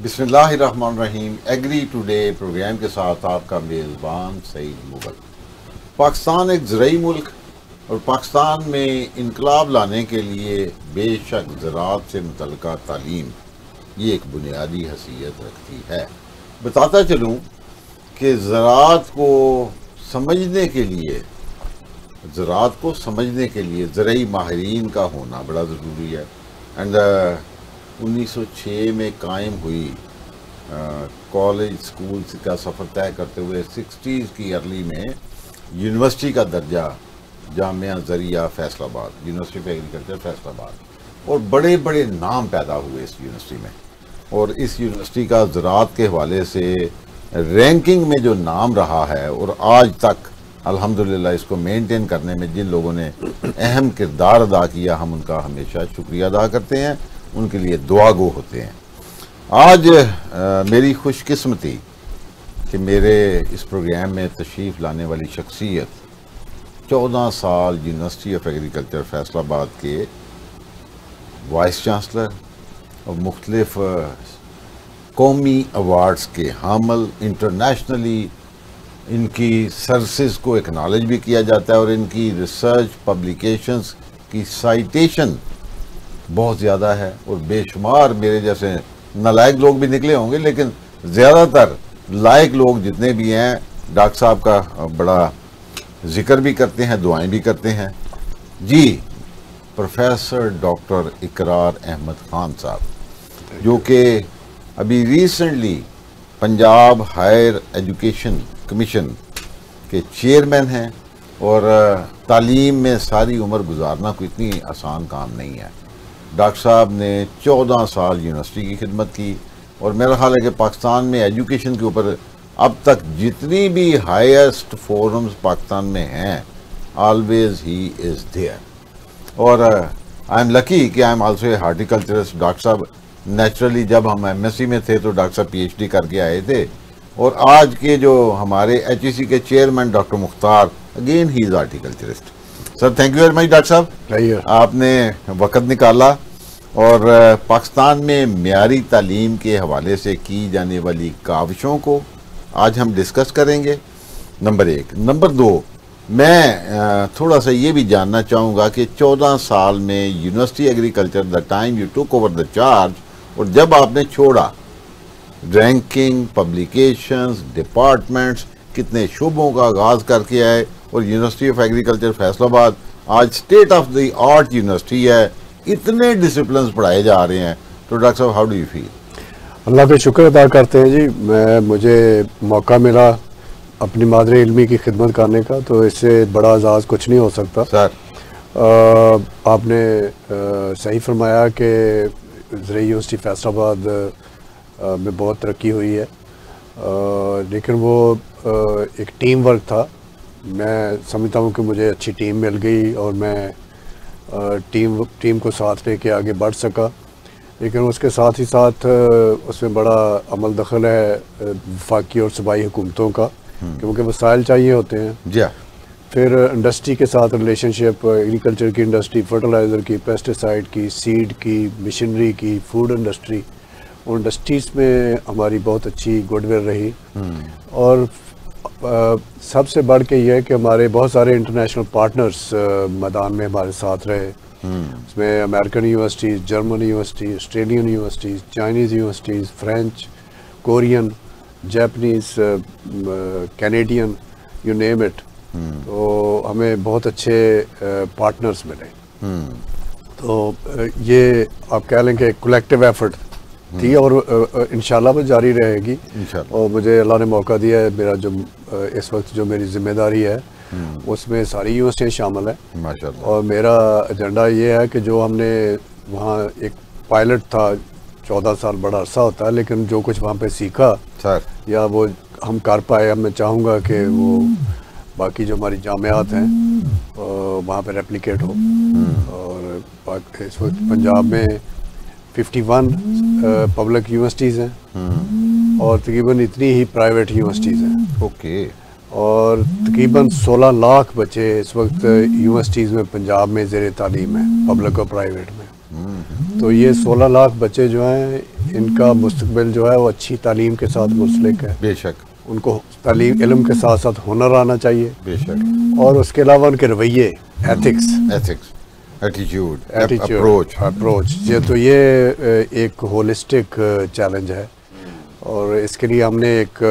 बिस्मिल्लाहिर्रहमानिर्रहीम। Agree today programme के साथ आपका मेज़बान सईद मुगल। पाकिस्तान एक ज़राई मुल्क और पाकिस्तान में इनकलाब लाने के लिए बेशक ज़राअत से मुतल्लिक़ा तालीम ये एक बुनियादी हैसियत रखती है। बताता चलूँ कि ज़राअत को समझने के लिए ज़राई माहिरीन का होना बड़ा ज़रूरी है। एंड 1906 में कायम हुई कॉलेज स्कूल का सफ़र तय करते हुए 60s की अर्ली में यूनिवर्सिटी का दर्जा जामिया ज़रिया Faisalabad, university of agriculture Faisalabad, और बड़े बड़े नाम पैदा हुए इस यूनिवर्सिटी में। और इस यूनिवर्सिटी का ज़राअत के हवाले से रैंकिंग में जो नाम रहा है और आज तक अल्हम्दुलिल्लाह इसको मेंटेन करने में जिन लोगों ने अहम किरदार अदा किया, हम उनका हमेशा शुक्रिया अदा करते हैं, उनके लिए दुआगो होते हैं। आज मेरी खुशकिस्मती कि मेरे इस प्रोग्राम में तशरीफ़ लाने वाली शख्सियत 14 साल यूनिवर्सिटी ऑफ एग्रीकल्चर फैसलाबाद के वाइस चांसलर और मुख्तलिफ कौमी अवार्ड्स के हामिल, इंटरनेशनली इनकी सर्विसेज को एक्नॉलेज भी किया जाता है और इनकी रिसर्च पब्लिकेशंस की साइटेशन बहुत ज़्यादा है। और बेशुमार मेरे जैसे नालायक लोग भी निकले होंगे, लेकिन ज़्यादातर लायक लोग जितने भी हैं डॉक्टर साहब का बड़ा जिक्र भी करते हैं, दुआएं भी करते हैं। जी, प्रोफेसर डॉक्टर इकरार अहमद खान साहब, जो कि अभी recently Punjab higher education commission के चेयरमैन हैं। और तालीम में सारी उम्र गुजारना कोई इतनी आसान काम नहीं है। डॉक्टर साहब ने 14 साल यूनिवर्सिटी की खिदमत की और मेरा ख्याल है कि पाकिस्तान में एजुकेशन के ऊपर अब तक जितनी भी हाईएस्ट फोरम्स पाकिस्तान में हैं, ऑलवेज ही इज़ देयर। और आई एम लकी कि I am also a horticulturist. Doctor साहब नेचुरली जब हम एमएससी में थे तो डॉक्टर साहब पीएचडी करके आए थे, और आज के जो हमारे एचईसी के chairman doctor Mukhtar, again he is horticulturist. Sir thank you very much doctor साहब, आपने वक़्त निकाला और पाकिस्तान में मियारी तालीम के हवाले से की जाने वाली काविशों को आज हम डिस्कस करेंगे, नंबर 1। नंबर 2, मैं थोड़ा सा ये भी जानना चाहूँगा कि 14 साल में university agriculture the time you took over the charge, और जब आपने छोड़ा, रैंकिंग, पब्लिकेशंस, डिपार्टमेंट्स, कितने शुबों का आगाज़ करके आए, और यूनिवर्सिटी ऑफ एग्रीकल्चर फैसलाबाद आज state of the art university है, इतने डिसिप्लिन पढ़ाए जा रहे हैं। तो डॉक्टर साहब, हाउ डू यू फील? अल्लाह का शुक्र अदा करते हैं जी। मुझे मौका मिला अपनी मादरे इल्मी की खिदमत करने का, तो इससे बड़ा एजाज़ कुछ नहीं हो सकता। सर आपने सही फरमाया कि ज़राई यूनिवर्सिटी फैसलाबाद में बहुत तरक्की हुई है, लेकिन वो एक टीम वर्क था। मैं समझता हूँ कि मुझे अच्छी टीम मिल गई और मैं टीम को साथ लेके आगे बढ़ सका, लेकिन उसके साथ ही साथ उसमें बड़ा अमल दखल है वफाकी और सूबाई हुकूमतों का, क्योंकि वसाइल चाहिए होते हैं। जी। फिर इंडस्ट्री के साथ रिलेशनशिप, एग्रीकल्चर की इंडस्ट्री, फर्टिलाइज़र की, पेस्टिसाइड की, सीड की, मशीनरी की, फूड इंडस्ट्री, और इंडस्ट्रीज़ में हमारी बहुत अच्छी गुडविल रही। और सबसे बढ़ के ये है कि हमारे बहुत सारे इंटरनेशनल पार्टनर्स मैदान में हमारे साथ रहे। उसमें American universities, German universities, Australian universities, Chinese universities, French, Korean, Japanese, Canadian, you name it. तो हमें बहुत अच्छे पार्टनर्स मिले। तो ये आप कह लें कि कलेक्टिव एफर्ट थी, और इंशाल्लाह वो जारी रहेगी। और मुझे अल्लाह ने मौका दिया है, मेरा जो इस वक्त जो मेरी जिम्मेदारी है उसमें सारी यूनिवर्सिटियाँ शामिल है माशाअल्लाह। और मेरा एजेंडा ये है कि जो हमने वहाँ एक पायलट था, 14 साल बड़ा अरसा होता है, लेकिन जो कुछ वहाँ पे सीखा सर या वो हम कर पाए, अब मैं चाहूँगा कि वो बाकी जो हमारी जामियात हैं वहाँ पे रेप्लिकेट हो। और इस वक्त पंजाब में 51 पब्लिक यूनिवर्सिटीज़ हैं और तकरीबन इतनी ही प्राइवेट यूनिवर्सिटीज़ हैं। ओके। और तकरीबन 16 लाख बच्चे इस वक्त यूनिवर्सिटीज़ में पंजाब में ज़ेर तालीम है, पब्लिक और प्राइवेट में। तो ये 16 लाख बच्चे जो हैं इनका मुस्तकबिल जो है वो अच्छी तालीम के साथ मुंसलिक है। बेशक। उनको तालीम इल्म के साथ साथ हुनर आना चाहिए। बेशक। और उसके अलावा उनके रवैये, एथिक्स, एटीट्यूड, अप्रोच, ये तो ये एक होलिस्टिक चैलेंज है। और इसके लिए हमने एक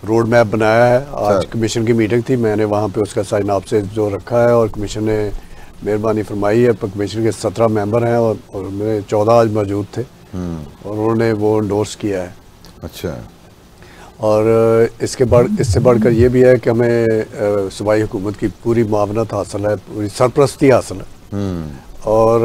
रोड मैप बनाया है। आज कमीशन की मीटिंग थी, मैंने वहाँ पे उसका साइन आपसे जो रखा है और कमीशन ने मेहरबानी फरमाई है। कमीशन के 17 मेंबर हैं और मेरे 14 आज मौजूद थे और उन्होंने वो इंडोर्स किया है। अच्छा। और इससे बढ़कर ये भी है कि हमें सूबाई हुकूमत की पूरी मुआवनत हासिल है, पूरी सरपरस्ती हासिल है। और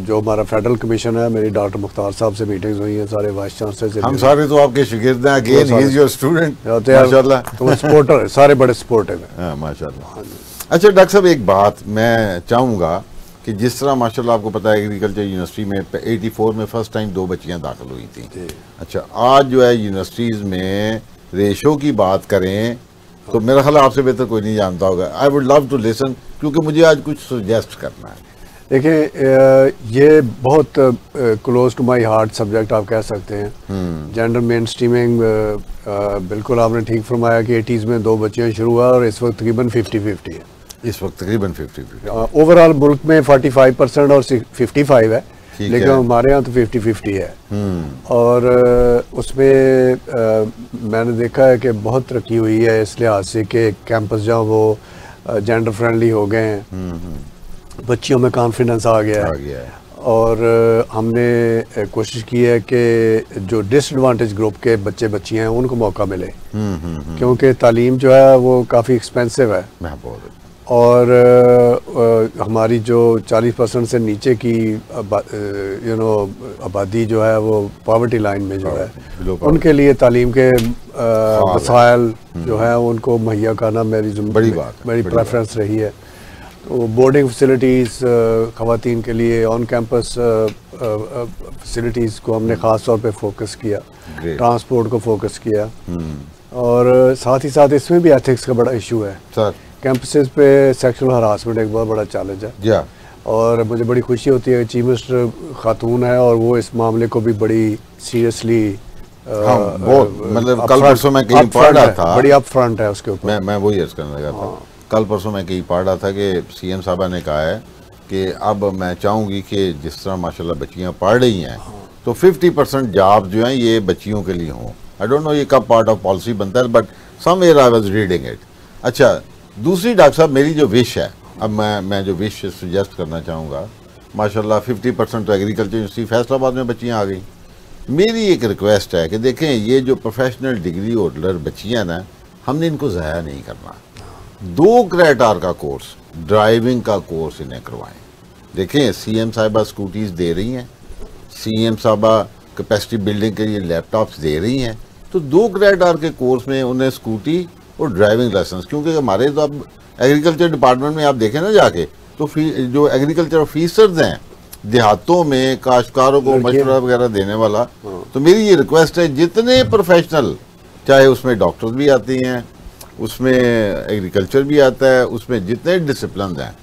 जो हमारा फेडरल कमीशन है, मेरी डॉक्टर मुख्तार साहब से मीटिंग्स हुई हैं, सारे वाइस चांसलर से। हम सारे तो आपके शागिर्द हैं, again he is your student माशाल्लाह। तो सपोर्टर है, सारे बड़े सपोर्टिव हैं। हाँ माशाल्लाह। अच्छा डॉक्टर साहब, एक बात मैं चाहूँगा कि जिस तरह माशाल्लाह आपको पता है एग्रीकल्चर यूनिवर्सिटी में 84 में फर्स्ट टाइम 2 बच्चियाँ दाखिल हुई थी। अच्छा, आज जो है यूनिवर्सिटीज़ में रेशो की बात करें तो मेरा ख्याल आपसे बेहतर कोई नहीं जानता होगा। I would love to listen, क्योंकि मुझे आज कुछ सजेस्ट करना है। देखिए, ये बहुत close to my heart subject आप कह सकते हैं। जेंडर मेन स्ट्रीमिंग, बिल्कुल आपने ठीक फरमाया कि 80s में 2 बच्चियाँ शुरू हुआ और इस वक्त तकरीबन 50-50 है। इस वक्त तकरीबन 50-50 ओवरऑल मुल्क में 45% और 55 है, लेकिन हमारे यहाँ तो 50-50 है। और उसमें मैंने देखा है कि बहुत तरक्की हुई है इस लिहाज से कि कैंपस जहाँ वो जेंडर फ्रेंडली हो गए हैं, बच्चियों में कॉन्फिडेंस आ गया है। और हमने कोशिश की है कि जो डिसएडवांटेज ग्रुप के बच्चे बच्चियाँ हैं उनको मौका मिले, क्योंकि तालीम जो है वो काफ़ी एक्सपेंसिव है। और हमारी जो 40% से नीचे की आबादी जो है वो पॉवर्टी लाइन में जो है, उनके लिए तालीम के वसाइल जो है उनको मुहैया करना मेरी प्रेफरेंस रही है। तो बोर्डिंग फैसिलिटीज़ ख़वातीन के लिए, ऑन कैंपस फैसिलिटीज़ को हमने ख़ास तौर पे फोकस किया, ट्रांसपोर्ट को फोकस किया। और साथ ही साथ इसमें भी एथिक्स का बड़ा इशू है। कैंपसेस पे सेक्सुअल हरासमेंट एक बहुत बड़ा चैलेंज है। और मुझे बड़ी खुशी होती है कि चीफ मिनिस्टर खातून है और वो इस मामले को भी बड़ी सीरियसली, मतलब कल परसों मैं कहीं पढ़ रहा था, बड़ी अप फ्रंट है उसके ऊपर। मैं वही अर्ज करने लगा था, कल परसों मैं कहीं पढ़ रहा था कि सीएम साहबा ने कहा है कि अब मैं चाहूँगी कि जिस तरह माशाल्लाह बच्चियाँ पढ़ रही हैं तो 50% जॉब जो हैं ये बच्चियों के लिए हों। आई डोंट नो ये कब पार्ट ऑफ पॉलिसी बनता है, but somewhere I was reading it. अच्छा, दूसरी डॉक्टर साहब मेरी जो विश है, अब मैं जो विश सजेस्ट करना चाहूँगा, माशाल्लाह 50% तो एग्रीकल्चर यूनिवर्सिटी फैसलाबाद में बच्चियाँ आ गई। मेरी एक रिक्वेस्ट है कि देखें ये जो प्रोफेशनल डिग्री होल्डर बच्चियाँ ना, हमने इनको ज़ाया नहीं करना। 2 क्रेडिट आवर का कोर्स, ड्राइविंग का कोर्स इन्हें करवाएं। देखें सीएम साहिबा स्कूटीज़ दे रही हैं, सीएम साहिबा कैपेसिटी बिल्डिंग के लिए लैपटॉप्स दे रही हैं, तो 2 क्रेडिट आवर के कोर्स में उन्हें स्कूटी और ड्राइविंग लाइसेंस, क्योंकि हमारे तो अब एग्रीकल्चर डिपार्टमेंट में आप देखें ना जाके, तो जो एग्रीकल्चर ऑफिसर्स हैं देहातों में काश्तकारों को मशवरा वगैरह देने वाला, तो मेरी ये रिक्वेस्ट है जितने प्रोफेशनल, चाहे उसमें डॉक्टर्स भी आती हैं, उसमें एग्रीकल्चर भी आता है, उसमें जितने डिसिप्लिन हैं,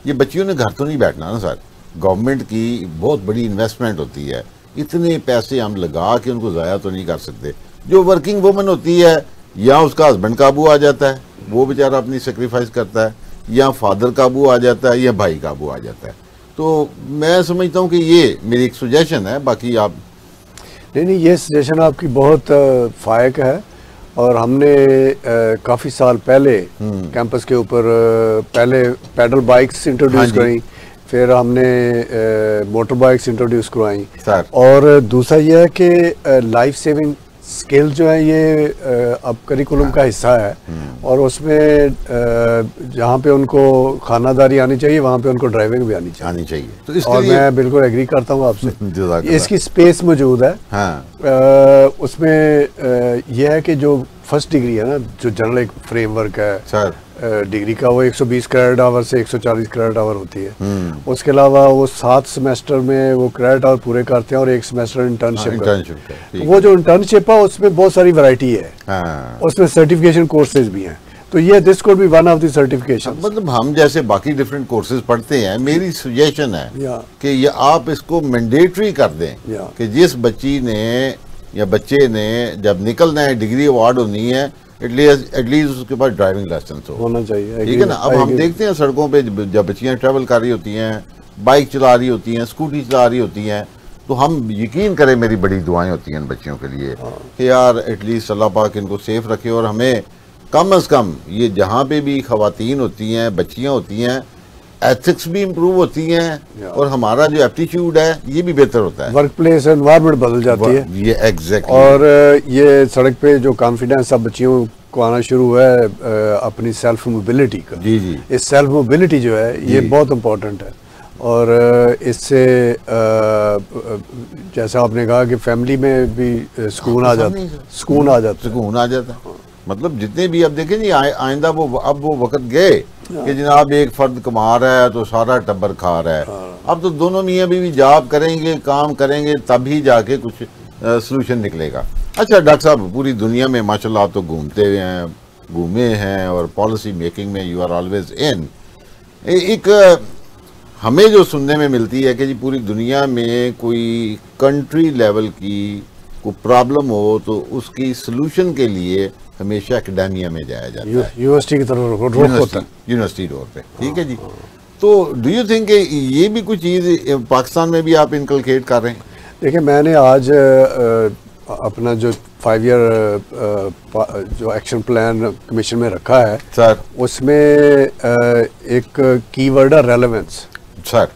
ये बच्चियों ने घर तो नहीं बैठना ना सर। गवर्नमेंट की बहुत बड़ी इन्वेस्टमेंट होती है, इतने पैसे हम लगा के उनको ज़ाया तो नहीं कर सकते। जो वर्किंग वुमन होती है, या उसका हस्बैंड काबू आ जाता है, वो बेचारा अपनी सेक्रीफाइस करता है, या फादर काबू आ जाता है, या भाई काबू आ जाता है। तो मैं समझता हूँ कि ये मेरी एक सजेशन है, बाकी आप। नहीं, ये सजेशन आपकी बहुत फायक है। और हमने काफ़ी साल पहले कैंपस के ऊपर पहले पैडल बाइक्स इंट्रोड्यूस कराई, फिर हमने मोटर बाइक्स इंट्रोड्यूस करवाई। और दूसरा ये है कि लाइफ सेविंग स्किल जो है ये अब करिकुलम का हिस्सा है, और उसमें जहाँ पे उनको खानादारी आनी चाहिए वहाँ पे उनको ड्राइविंग भी आनी चाहिए। तो इसके और मैं बिल्कुल एग्री करता हूँ आपसे। इसकी स्पेस मौजूद है। उसमें यह है कि जो फर्स्ट डिग्री है ना, जो जनरल एक फ्रेमवर्क है डिग्री का, वो 120 क्रेडिट आवर से 140 क्रेडिट आवर होती है। उसके अलावा वो 7 सेमेस्टर में वो क्रेडिट आवर पूरे करते हैं और 1 सेमेस्टर इंटर्नशिप तो वो जो इंटर्नशिप है उसमें बहुत सारी वैरायटी है। उसमें सर्टिफिकेशन कोर्सेज भी हैं। तो ये this could be one of the certification. मतलब हम जैसे बाकी डिफरेंट कोर्सेज पढ़ते हैं, मेरी सजेशन है कि ये आप इसको मैंडेटरी कर दें कि जिस बच्ची ने या बच्चे ने जब निकलना है, डिग्री अवार्ड होनी है, एटलीस्ट उसके पास ड्राइविंग लाइसेंस होना चाहिए, ठीक है ना। अब हम देखते हैं सड़कों पे जब बच्चियां ट्रैवल कर रही होती हैं, बाइक चला रही होती हैं, स्कूटी चला रही होती हैं, तो हम यकीन करें, मेरी बड़ी दुआएं होती हैं इन बच्चियों के लिए कि यार एटलीस्ट अल्लाह पाक इनको सेफ रखे। और हमें कम अज़ कम ये जहाँ पे भी ख़वातीन होती हैं, बच्चियाँ होती हैं, एथिक्स भी इम्प्रूव होती हैं और हमारा जो एप्टीट्यूड है ये भी बेहतर होता है, वर्क प्लेस एनवायरनमेंट बदल जाती है ये एग्जैक्टली। और ये सड़क पे जो कॉन्फिडेंस अब बच्चियों को आना शुरू हुआ है अपनी सेल्फ मोबिलिटी का, जी जी, इस सेल्फ मोबिलिटी जो है ये बहुत इम्पोर्टेंट है। और इससे जैसा आपने कहा कि फैमिली में भी सुकून आ जाता है। मतलब जितने भी अब देखें जी, आइंदा अब वो वक्त गए कि जनाब एक फर्द कमा रहा है तो सारा टब्बर खा रहा है। अब तो दोनों मियाँ बीवी जॉब करेंगे, काम करेंगे, तभी जाके कुछ सलूशन निकलेगा। अच्छा डॉक्टर साहब, पूरी दुनिया में माशाल्लाह आप तो घूमे हैं और पॉलिसी मेकिंग में यू आर ऑलवेज इन। एक हमें जो सुनने में मिलती है कि जी पूरी दुनिया में कोई कंट्री लेवल की कोई प्रॉब्लम हो तो उसकी सलूशन के लिए हमेशा एकेडेमिया में जाया जाता है, यूनिवर्सिटी की तरफ रुख होता है, यूनिवर्सिटी डोर पे, ठीक है जी। तो डू यू थिंक ये भी कुछ चीज़ पाकिस्तान में भी आप इनकलकेट कर रहे हैं? देखिए, मैंने आज अपना जो 5 ईयर जो एक्शन प्लान कमीशन में रखा है सर, उसमें एक कीवर्ड है रेलेवेंस सर।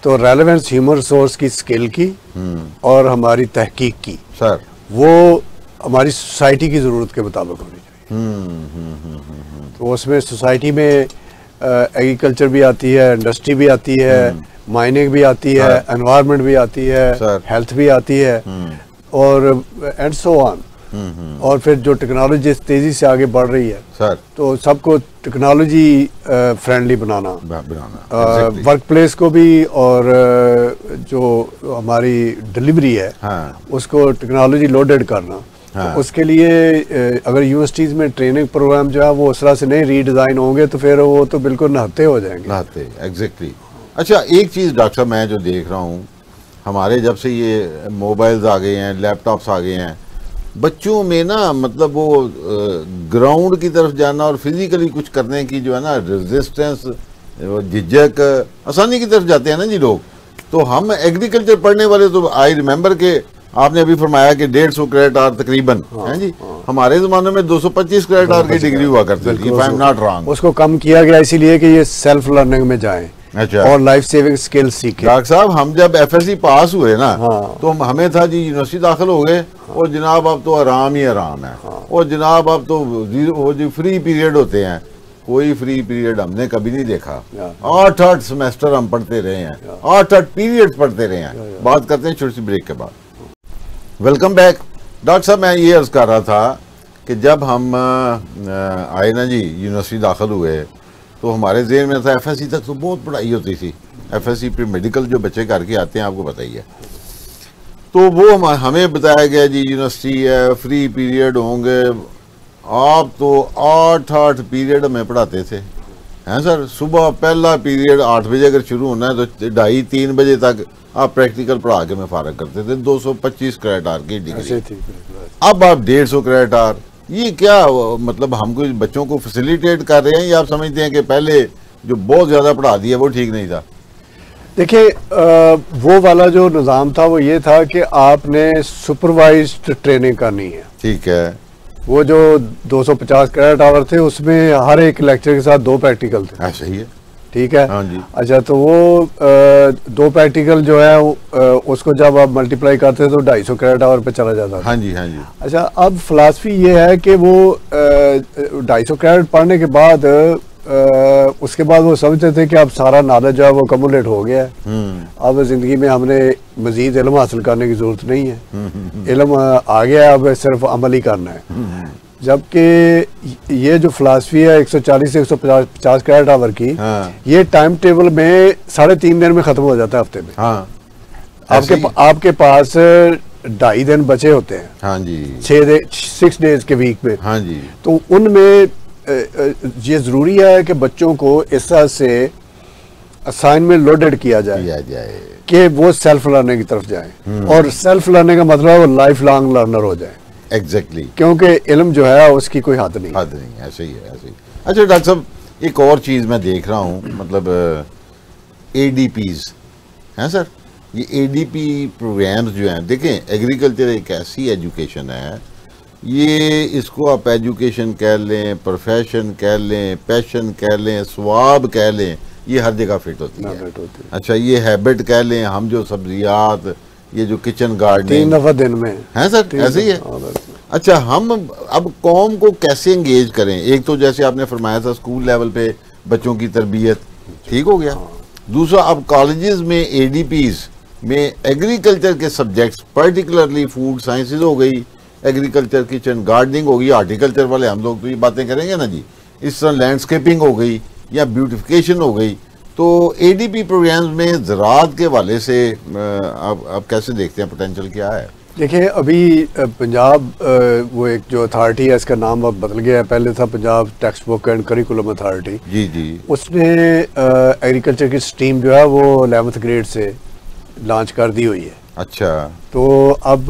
तो रेलेवेंस ह्यूमन रिसोर्स की स्किल की और हमारी तहकीक की सर, वो हमारी सोसाइटी की ज़रूरत के मुताबिक होनी चाहिए। तो उसमें सोसाइटी में एग्रीकल्चर भी आती है, इंडस्ट्री भी आती है, माइनिंग भी आती है, एनवायरनमेंट भी आती है, हेल्थ भी आती है और एंड सो ऑन। और फिर जो टेक्नोलॉजी तेज़ी से आगे बढ़ रही है सर, तो सबको टेक्नोलॉजी फ्रेंडली बनाना वर्क प्लेस को भी, और जो हमारी डिलीवरी है उसको टेक्नोलॉजी लोडेड करना। तो उसके लिए अगर यूनिवर्सिटीज़ में ट्रेनिंग प्रोग्राम जो है वो उस तरह से नहीं रीडिज़ाइन होंगे तो फिर वो तो बिल्कुल नहाते हो जाएंगे। एग्जैक्टली। अच्छा, एक चीज़ डॉक्टर साहब मैं जो देख रहा हूँ, हमारे जब से ये मोबाइल्स आ गए हैं, लैपटॉप्स आ गए हैं, बच्चों में ना मतलब वो ग्राउंड की तरफ जाना और फिजिकली कुछ करने की जो है ना रेजिस्टेंस, झिझक, आसानी की तरफ जाते हैं ना जी लोग। तो हम एग्रीकल्चर पढ़ने वाले तो आई रिमेंबर के आपने अभी फरमाया कि 150 क्रेडिट आवर तकरीबन है जी। हमारे ज़माने में 225 क्रेडिट आवर की डिग्री हुआ करती थी, if I am not wrong. उसको कम किया गया इसीलिए कि ये सेल्फ लर्निंग में जाएं। अच्छा। और लाइफ सेविंग स्किल सीखे। डॉक्टर साहब, हम जब एफएससी पास हुए ना तो हमें था जी यूनिवर्सिटी दाखिल हो गए और जनाब अब तो आराम ही आराम है और जनाब अब तो वो जो फ्री पीरियड होते हैं, कोई फ्री पीरियड हमने कभी नहीं देखा। 8 सेमेस्टर हम पढ़ते रहे हैं, 8 पीरियड पढ़ते रहे हैं। बात करते हैं छोटी सी ब्रेक के बाद। Welcome back. डॉक्टर साहब, मैं ये अर्ज कर रहा था कि जब हम आए ना जी, यूनिवर्सिटी दाखिल हुए तो हमारे ज़हन में था एफएससी तक तो बहुत पढ़ाई होती थी। एफएससी प्री मेडिकल जो बच्चे करके आते हैं आपको बताइए, तो वो हमें बताया गया जी यूनिवर्सिटी है, फ्री पीरियड होंगे। आप तो 8 पीरियड हमें पढ़ाते थे, हैं सर। सुबह पहला पीरियड 8 बजे अगर शुरू होना है तो 2:30-3 बजे तक आप प्रैक्टिकल पढ़ा के में फारग करते थे। 225 क्रेडिट आवर की डिग्री, अब आप 150 क्रेडिट आवर। ये क्या मतलब हम कोई बच्चों को फैसिलिटेट कर रहे हैं या आप समझते हैं कि पहले जो बहुत ज़्यादा पढ़ा दिया वो ठीक नहीं था? देखिए, वो वाला जो निज़ाम था वो ये था कि आपने सुपरवाइज्ड ट्रेनिंग करनी है, ठीक है। वो जो 250 क्रेडिट आवर थे उसमें हर एक लेक्चर के साथ 2 प्रैक्टिकल थे। ऐसा ही है, ठीक है। हाँ जी। अच्छा, तो वो 2 प्रैक्टिकल जो है उसको जब आप मल्टीप्लाई करते हैं तो 250 क्रेडिट आवर पे चला जाता है। हाँ जी, हाँ जी। अच्छा, अब फिलासफी ये है कि वो 250 क्रेडिट पढ़ने के बाद उसके बाद वो समझते थे कि अब सारा नॉलेज जो है वो कम्युलेट हो गया है, अब जिंदगी में हमने मजीद इल्म हासिल करने की जरूरत नहीं है, इल्म आ गया, अब सिर्फ अमल ही करना है। जबकि ये जो फिलासफी है 140 से 150 क्रेडिट आवर की, ये टाइम टेबल में 3.5 दिन में खत्म हो जाता है, हफ्ते में। आपके पास 2.5 दिन बचे होते हैं, हाँ जी, 6 डेज के वीक में, हाँ जी। तो उनमें ये ज़रूरी है कि बच्चों को इस तरह से असाइनमेंट लोडेड किया जाए कि वो सेल्फ लर्निंग की तरफ जाए, और सेल्फ लर्निंग का मतलब वो लाइफ लॉन्ग लर्नर हो जाए। एग्जैक्टली क्योंकि इल्म जो है उसकी कोई हद नहीं। ऐसे ही है, ऐसे ही। अच्छा डॉक्टर साहब, एक और चीज़ मैं देख रहा हूँ, मतलब ADPs हैं सर, ये ADP प्रोग्राम्स जो हैं, देखें एग्रीकल्चर एक ऐसी एजुकेशन है, ये इसको आप एजुकेशन कह लें, प्रोफेशन कह लें, पैशन कह लें, स्वाब कह लें, ये हर जगह फिट होती है। अच्छा, ये हैबिट कह लें, हम जो सब्जियात, ये जो किचन गार्डनिंग 3 दफ़ा दिन में है सर, ऐसे ही है। अच्छा, हम अब कौम को कैसे इंगेज करें? एक तो जैसे आपने फरमाया था स्कूल लेवल पे बच्चों की तरबियत ठीक हो गया, दूसरा अब कॉलेजेस में ADPs में एग्रीकल्चर के सब्जेक्ट्स, पर्टिकुलरली फूड साइंसेज हो गई, एग्रीकल्चर किचन गार्डनिंग हो गई, हार्टिकल्चर वाले हम लोग तो ये बातें करेंगे ना जी, इस तरह लैंडस्केपिंग हो गई या ब्यूटिफिकेशन हो गई। तो ADP प्रोग्राम्स में ज़राअत के हवाले से आप कैसे देखते हैं, पोटेंशियल क्या है? देखिए, अभी पंजाब वो एक जो अथॉरिटी है, इसका नाम अब बदल गया है, पहले था Punjab text book and curriculum authority. जी। उसने एग्रीकल्चर की स्ट्रीम जो है वो 11th ग्रेड से लॉन्च कर दी हुई है। अच्छा, तो अब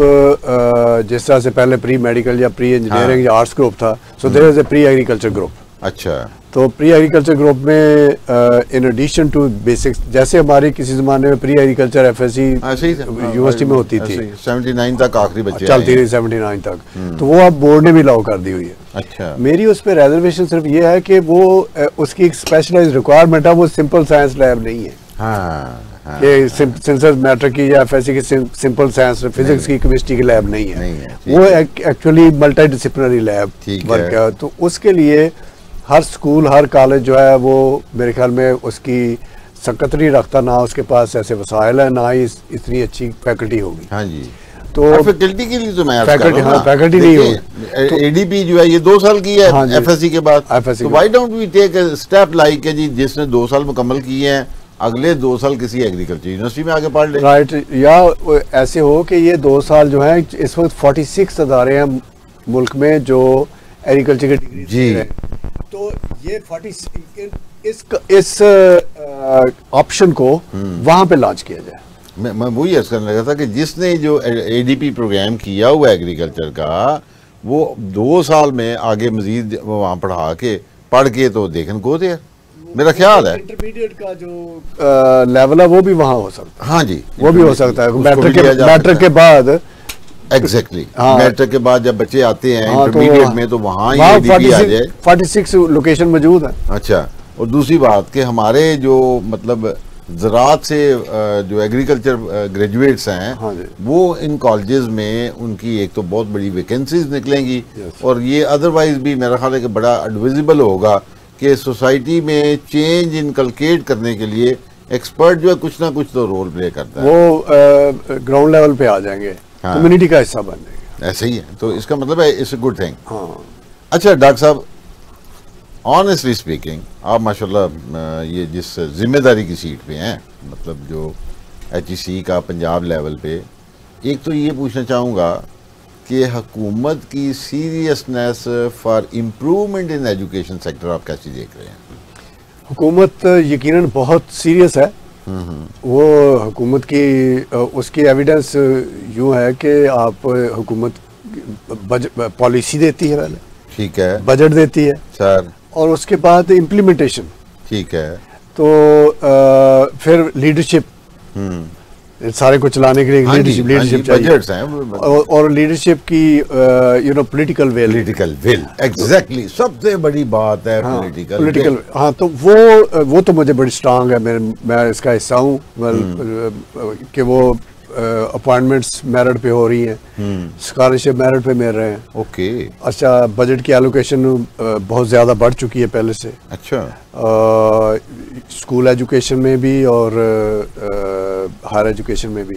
जिस तरह से पहले प्री मेडिकल या प्री इंजीनियरिंग या आर्ट्स ग्रुप था, so there is a pre agriculture group. अच्छा, तो प्री एग्रीकल्चर ग्रुप में इन एडिशन टू बेसिक्स, जैसे हमारी किसी ज़माने में प्री एग्रीकल्चर FSC यूनिवर्सिटी में होती थी, 79 तक आखिरी बच्चे चलती रही 79 तक, तो वो अब बोर्ड ने भी अलाउ कर दी हुई है। अच्छा, मेरी उस पर रेजर्वेशन सिर्फ ये है कि वो उसकी एक स्पेशलाइज्ड रिक्वायरमेंट है, वो सिंपल साइंस लैब नहीं है। ये सेंसस मैटर की या FSC की सिंपल साइंस, फिजिक्स की, केमिस्ट्री की लैब नहीं है, वो actually multi disciplinary lab work है। तो उसके लिए हर स्कूल, हर कॉलेज जो है वो मेरे ख्याल में उसकी सकत्तरी रखता, ना उसके पास ऐसे वसाइल है, ना ही इतनी अच्छी फैकल्टी होगी। हाँ जी, तो फैकल्टी के लिए तो मैं फैकल्टी नहीं होगी। ADP जो है ये 2 साल की है, FSC के बाद, तो why don't we take a step like है जी, जिसने 2 साल मुकम्मल किए हैं, अगले 2 साल किसी एग्रीकल्चर यूनिवर्सिटी में आगे पढ़ ले। राइट, या ऐसे हो कि ये 2 साल जो है, इस वक्त 46 अदारे हैं मुल्क में जो एग्रीकल्चर की डिग्री जी, तो ये 46 इस ऑप्शन को वहां पे लॉन्च किया जाए। मैं वही अर्ज करने लगा था कि जिसने जो ADP प्रोग्राम किया हुआ एग्रीकल्चर का, वो 2 साल में आगे मजीद वहाँ पढ़ के तो देखन को दे, मेरा ख्याल है। इंटरमीडिएट का जो लेवल है वो भी वहाँ हो सकता है। हाँ जी, वो भी हो सकता है मैट्रिक के बाद। एग्जैक्टली, मैट्रिक के बाद जब बच्चे आते हैं हाँ, इंटरमीडिएट में, तो वहाँ ये ADP आ जाए। 46 लोकेशन मौजूद है। अच्छा, और दूसरी बात कि हमारे जो मतलब ज़राअत से जो एग्रीकल्चर ग्रेजुएट्स हैं, हाँ वो इन कॉलेजेस में उनकी एक तो बहुत बड़ी वैकेंसीज निकलेंगी, और ये अदरवाइज भी मेरा ख्याल है कि बड़ा एडवाइजेबल होगा कि सोसाइटी में चेंज इनकलकेट करने के लिए एक्सपर्ट जो है कुछ ना कुछ तो रोल प्ले करता है, वो ग्राउंड लेवल पे आ जाएंगे, कम्युनिटी का हिस्सा बन जाएंगे। ऐसे ही है, तो इसका मतलब है इट्स अ गुड थिंग। हाँ। अच्छा डॉक्टर साहब, ऑनेस्टली स्पीकिंग, आप माशाल्लाह ये जिस जिम्मेदारी की सीट पे हैं, मतलब जो HEC का पंजाब लेवल पे, एक तो ये पूछना चाहूँगा कि हुकूमत की seriousness for improvement in education sector आप कैसी देख रहे हैं? हुकूमत यकीनन बहुत सीरियस है। वो हुकूमत की उसकी एविडेंस यूँ है कि आप हुकूमत पॉलिसी देती है, पहले ठीक है, बजट देती है सर, और उसके बाद इम्प्लीमेंटेशन, ठीक है, तो फिर लीडरशिप, सारे को चलाने के लिए लीडरशिप चाहिए, और लीडरशिप की पॉलिटिकल विल, एग्जैक्टली सबसे बड़ी बात है पॉलिटिकल। हाँ, तो वो तो मुझे बड़ी स्ट्रांग है, मैं इसका हिस्सा हूँ कि वो अपॉइंटमेंट्स मेरिट पे हो रही हैं, स्कॉलरशिप मेरिट पे मिल रहे हैं। ओके, अच्छा, बजट की एलोकेशन बहुत ज़्यादा बढ़ चुकी है पहले से। अच्छा, स्कूल एजुकेशन में भी और हायर एजुकेशन में भी।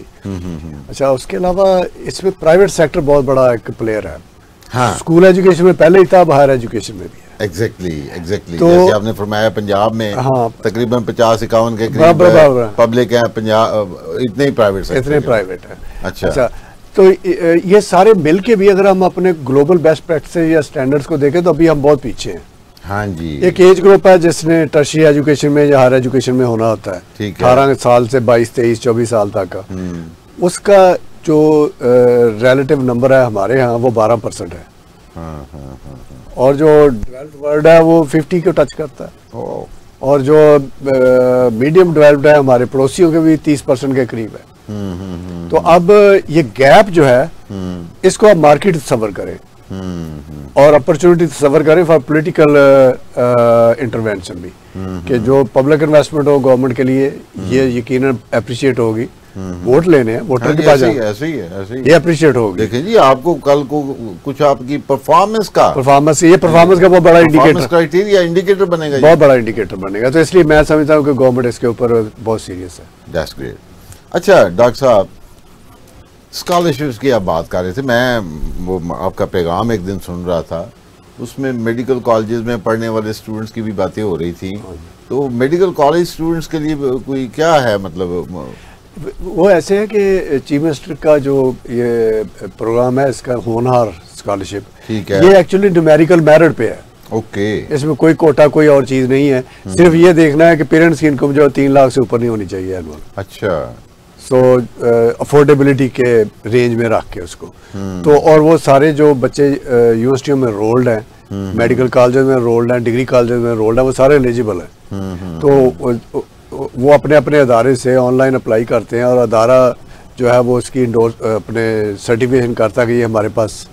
अच्छा, उसके अलावा इसमें प्राइवेट सेक्टर बहुत बड़ा एक प्लेयर है। हाँ, स्कूल एजुकेशन में पहले ही था, अब हायर एजुकेशन में भी है। एग्जैक्टली तो जैसे आपने फरमाया पंजाब में तकरीबन 50-51 के करीब पब्लिक है, पंजाब इतने ही प्राइवेट सेक्टर, इतने प्राइवेट है। अच्छा, तो ये सारे मिल के भी अगर हम अपने ग्लोबल बेस्ट प्रैक्टिस या स्टैंडर्ड्स को देखें तो अभी हम बहुत पीछे हैं। हाँ जी। एक एज ग्रुप है जिसने टर्शियरी एजुकेशन में या हायर एजुकेशन में होना होता है, ठीक है। 18 साल से 22, 23, 24 साल तक का। उसका जो रिलेटिव नंबर है हमारे यहाँ वो 12% है। हाँ हाँ हाँ। और जो डेवलप्ड वर्ल्ड है वो 50 को टच करता है। ओ, और जो मीडियम डेवलप्ड है हमारे पड़ोसियों के भी 30% के करीब है। तो अब ये गैप जो है इसको आप मार्केट सफर करें और अपॉर्चुनिटी सफर करें फॉर पॉलिटिकल इंटरवेंशन भी, कि जो पब्लिक इन्वेस्टमेंट हो गवर्नमेंट के लिए ये यकीनन अप्रिशिएट होगी। वोट लेने हैं, वोटर के पास ऐसे ही है, ऐसे ही है, ऐसे ही ये अप्रिशिएट होगी। देखिए जी, आपको कल को कुछ आपकी परफॉर्मेंस का ये परफॉर्मेंस का बहुत बड़ा इंडिकेटर, क्राइटेरिया इंडिकेटर बनेगा, बहुत बड़ा इंडिकेटर बनेगा। तो इसलिए मैं समझता हूँ कि गवर्नमेंट इसके ऊपर बहुत सीरियस है। That's great. अच्छा डॉक्टर साहब, स्कॉलरशिप्स की आप बात कर रहे थे, मैं वो आपका पैगाम एक दिन सुन रहा था, उसमें मेडिकल कॉलेजेस में पढ़ने वाले स्टूडेंट्स की भी बातें हो रही थी। तो मेडिकल कॉलेज स्टूडेंट्स के लिए कोई क्या है, मतलब वो ऐसे है कि चीफ मिनिस्टर का जो ये प्रोग्राम है इसका होनहार स्कॉलरशिप, ठीक है, ये एक्चुअली न्यूमेरिकल मेरिट पे है। ओके, इसमें कोई कोटा कोई और चीज नहीं है, सिर्फ ये देखना है कि पेरेंट्स की इनकम जो 3 लाख से ऊपर नहीं होनी चाहिए एनुअल। अच्छा, सो अफोर्डेबिलिटी के रेंज में रख के उसको। तो और वो सारे जो बच्चे यूनिवर्सिटियों में रोल्ड हैं, मेडिकल कॉलेज में रोल्ड हैं, डिग्री कॉलेज में रोल्ड हैं, वो सारे एलिजिबल हैं। तो वो अपने अपने अदारे से ऑनलाइन अप्लाई करते हैं और अदारा जो है वो उसकी अपने सर्टिफिकेशन करता है कि ये हमारे पास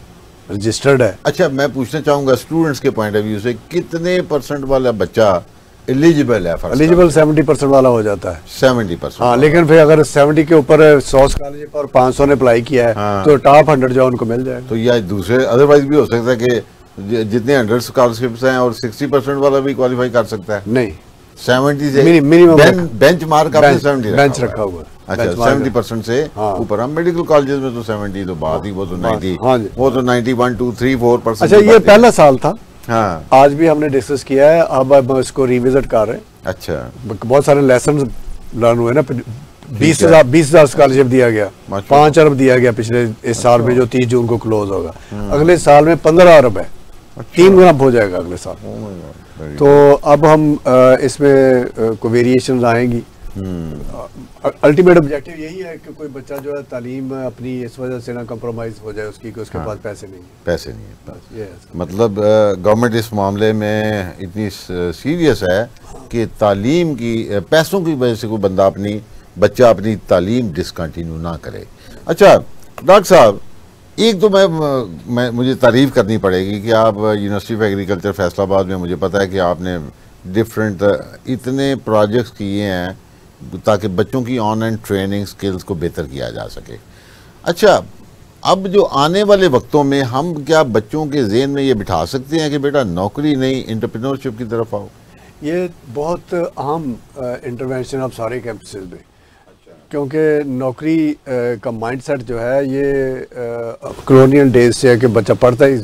रजिस्टर्ड है। अच्छा, मैं पूछना चाहूँगा स्टूडेंट्स के पॉइंट ऑफ व्यू से, कितने % वाला बच्चा एलिजिबल है? एलिजिबल 70% वाला हो जाता है। 70%? हाँ, लेकिन फिर अगर 70 के ऊपर 100 स्कॉलरशिप और 500 ने अप्लाई किया है, हाँ, तो टॉप 100 जो उनको मिल जाएगा। तो या दूसरे अदरवाइज भी हो सकता है कि जितने 100 स्कॉलरशिप्स हैं और 60% वाला भी क्वालिफाई कर सकता है? नहीं, 70 से मिनिमम बेंच मार्क आपने 70 बेंच रखा हुआ। अच्छा, 70% से ऊपर। हम मेडिकल कॉलेजेस में तो 70 तो बात ही, वो तो 90, वो तो 91, 2, 3, 4%। अच्छा, ये पहला साल था। हाँ, आज भी हमने डिस्कस किया है, अब हम इसको रिविजिट कर रहे हैं। अच्छा, बहुत सारे लेसन लर्न हुए ना। 20,000 स्कॉलरशिप दिया गया, 5 अरब दिया गया पिछले इस साल में जो 30 जून को क्लोज होगा। अगले साल में 15 अरब है, 3 गुना हो जाएगा अगले साल। तो अब हम इसमें कोई वेरिएशन आएंगी। अल्टीमेट ऑब्जेक्टिव यही है कि कोई बच्चा जो है तालीम अपनी इस वजह से ना कम्प्रोमाइज हो जाए उसकी, कि उसके पास पैसे नहीं है। मतलब गवर्नमेंट इस मामले में इतनी सीरियस है कि तालीम की, पैसों की वजह से कोई बच्चा अपनी तालीम डिसकंटिन्यू ना करे। अच्छा डॉक्टर साहब, एक तो मैं मुझे तारीफ करनी पड़ेगी कि आप यूनिवर्सिटी ऑफ एग्रीकल्चर फैसलाबाद में, मुझे पता है कि आपने डिफरेंट इतने प्रोजेक्ट्स किए हैं ताकि बच्चों की ऑनलाइन ट्रेनिंग स्किल्स को बेहतर किया जा सके। अच्छा, अब जो आने वाले वक्तों में हम क्या बच्चों के ज़हन में ये बिठा सकते हैं कि बेटा नौकरी नहीं, एंटरप्रेन्योरशिप की तरफ आओ? ये बहुत अहम इंटरवेंशन अब सारे कैंपसेस में, क्योंकि नौकरी का माइंडसेट जो है ये कॉलोनियल डेज से है कि बच्चा पढ़ता ही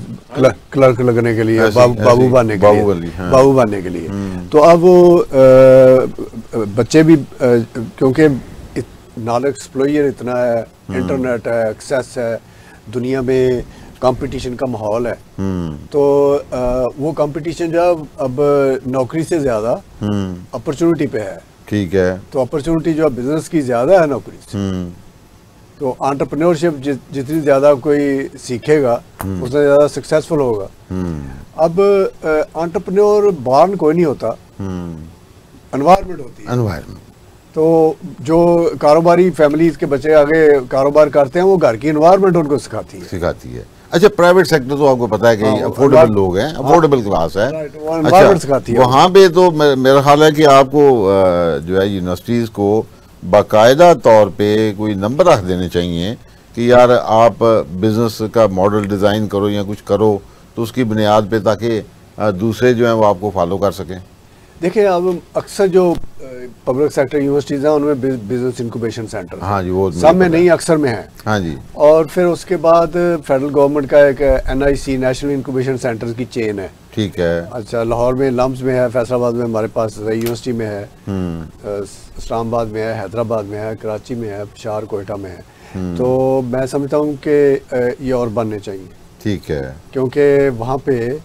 क्लर्क लगने के लिए, बाबू बनने के लिए। तो अब बच्चे भी क्योंकि नॉलेज एक्सप्लोजर इतना है, इंटरनेट है, एक्सेस है, दुनिया में कंपटीशन का माहौल है, तो वो कंपटीशन जो अब नौकरी से ज्यादा अपॉर्चुनिटी पे है। ठीक है, तो अपॉर्चुनिटी जो है बिजनेस की ज्यादा है नौकरी से। तो एंटरप्रेन्योरशिप जितनी ज्यादा कोई सीखेगा उतना ज्यादा सक्सेसफुल होगा। अब एंटरप्रेन्योर बॉर्न कोई नहीं होता, एनवायरनमेंट होती है। एनवायरनमेंट। तो जो कारोबारी फैमिलीज के बच्चे आगे कारोबार करते हैं वो घर की एनवायरनमेंट उनको सिखाती है। अच्छा, प्राइवेट सेक्टर तो आपको पता है कि अफोर्डेबल लोग हैं, अफोर्डेबल क्लास है। अच्छा, वहाँ पे तो मेरा ख्याल है कि आपको जो है यूनिवर्सिटीज़ को बाकायदा तौर पे कोई नंबर रख देने चाहिए कि यार आप बिजनेस का मॉडल डिज़ाइन करो या कुछ करो तो उसकी बुनियाद पे, ताकि दूसरे जो हैं वो आपको फॉलो कर सकें। देखिए, अब अक्सर जो पब्लिक सेक्टर यूनिवर्सिटीज़ हैं उनमें बिजनेस इंक्यूबेशन सेंटर, हाँ जी, वो सब में नहीं अक्सर में है। हाँ जी। और फिर उसके बाद फेडरल गवर्नमेंट का एक NIC नेशनल इंक्यूबेशन सेंटर की चेन है। ठीक है। अच्छा, लाहौर में लम्स में है, फैसलाबाद में हमारे पास यूनिवर्सिटी में है, इस्लामाबाद में है, हैदराबाद में है, कराची में है, शहर कोयटा में है। तो मैं समझता हूँ कि ये और बनने चाहिए। ठीक है, क्योंकि वहाँ पे